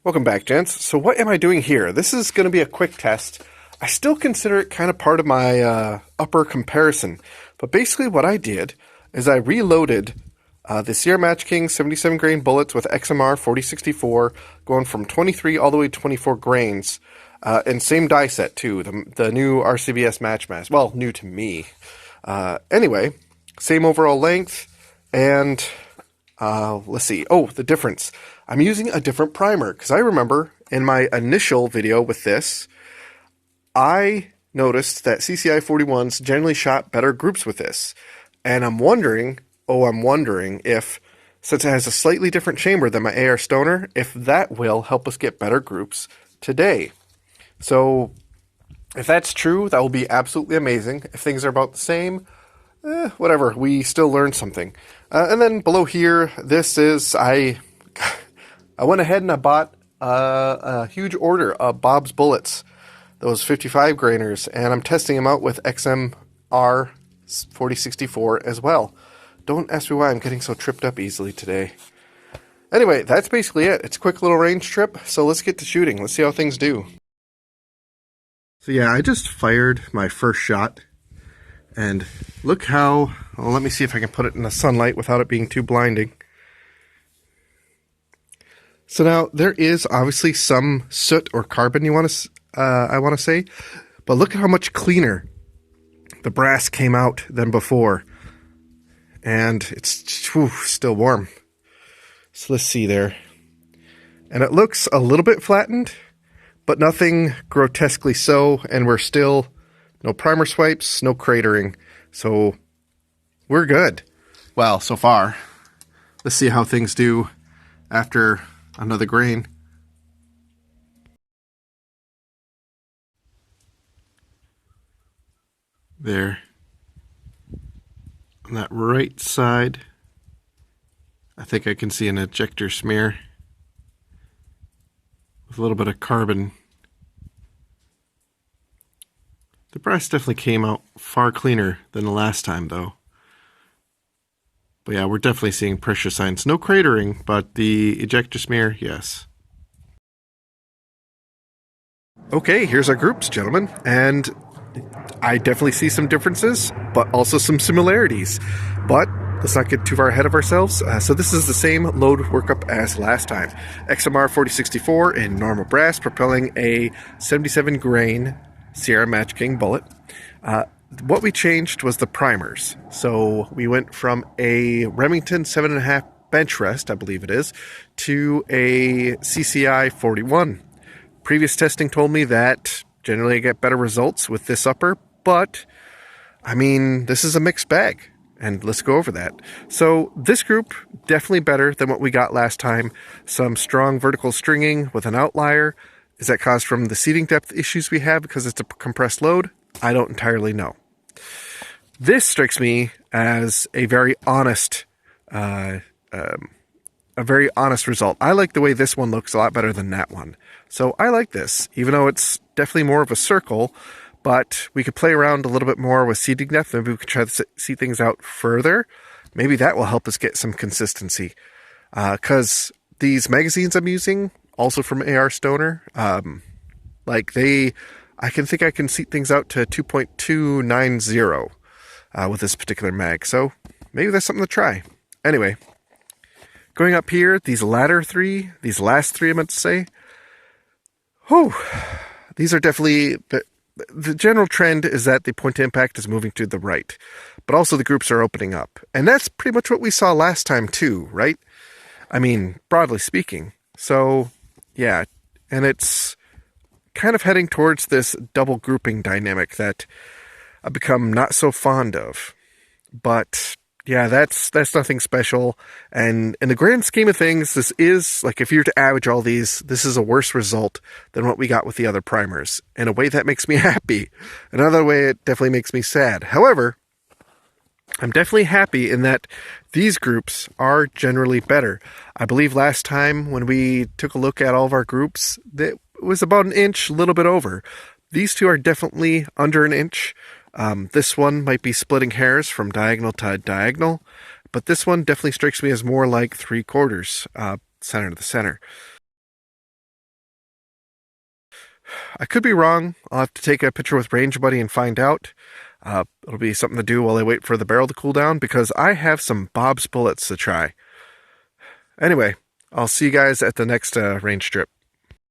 Welcome back, gents. So what am I doing here? This is going to be a quick test. I still consider it kind of part of my upper comparison. But basically what I did is I reloaded the Sierra Match King 77 grain bullets with XMR 4064, going from 23 all the way to 24 grains. And same die set too, the new RCBS Match Mask. Well, new to me. Anyway, same overall length, and let's see. Oh, the difference. I'm using a different primer because I remember in my initial video with this, I noticed that CCI 41s generally shot better groups with this. And I'm wondering if, since it has a slightly different chamber than my AR Stoner, if that will help us get better groups today. So if that's true, that will be absolutely amazing. If things are about the same, whatever, we still learned something. And then below here, this is, I went ahead and I bought a huge order of Bob's bullets, those 55 grainers, and I'm testing them out with XMR 4064 as well. Don't ask me why I'm getting so tripped up easily today. Anyway, that's basically it. It's a quick little range trip, so let's get to shooting. Let's see how things do. So yeah, I just fired my first shot, and look how, well, let me see if I can put it in the sunlight without it being too blinding. So now there is obviously some soot or carbon I want to say, but look at how much cleaner the brass came out than before, and it's still warm. So let's see there, and it looks a little bit flattened, but nothing grotesquely so, and we're still no primer swipes, no cratering, so we're good. Well, so far. Let's see how things do after another grain. There. On that right side, I think I can see an ejector smear with a little bit of carbon. The brass definitely came out far cleaner than the last time, though. But yeah, we're definitely seeing pressure signs. No cratering, but the ejector smear, yes. Okay, here's our groups, gentlemen, and I definitely see some differences, but also some similarities. But let's not get too far ahead of ourselves. So this is the same load workup as last time. XMR 4064 in normal brass, propelling a 77 grain Sierra Match King bullet. What we changed was the primers. So we went from a Remington 7.5 bench rest, I believe it is, to a CCI 41. Previous testing told me that generally I get better results with this upper, but I mean, this is a mixed bag, and let's go over that. So this group, definitely better than what we got last time. Some strong vertical stringing with an outlier. Is that caused from the seating depth issues we have because it's a compressed load? I don't entirely know. This strikes me as a very honest result. I like the way this one looks a lot better than that one. So I like this, even though it's definitely more of a circle, but we could play around a little bit more with seating depth. Maybe we could try to see things out further. Maybe that will help us get some consistency. Because these magazines I'm using, also from AR Stoner, I can seat things out to 2.290 with this particular mag. So maybe that's something to try. Anyway, going up here, these last three, I meant to say, these are definitely, the general trend is that the point to impact is moving to the right, but also the groups are opening up. And that's pretty much what we saw last time too, right? I mean, broadly speaking. So, yeah, and it's kind of heading towards this double grouping dynamic that I've become not so fond of. But yeah, that's nothing special. And in the grand scheme of things, this is, like, if you were to average all these, this is a worse result than what we got with the other primers. In a way that makes me happy. Another way it definitely makes me sad. However, I'm definitely happy in that these groups are generally better. I believe last time when we took a look at all of our groups, it was about an inch, a little bit over. These two are definitely under an inch. This one might be splitting hairs from diagonal to diagonal, but this one definitely strikes me as more like 3/4, center to the center. I could be wrong. I'll have to take a picture with Range Buddy and find out. It'll be something to do while I wait for the barrel to cool down because I have some Bob's bullets to try. Anyway, I'll see you guys at the next range trip.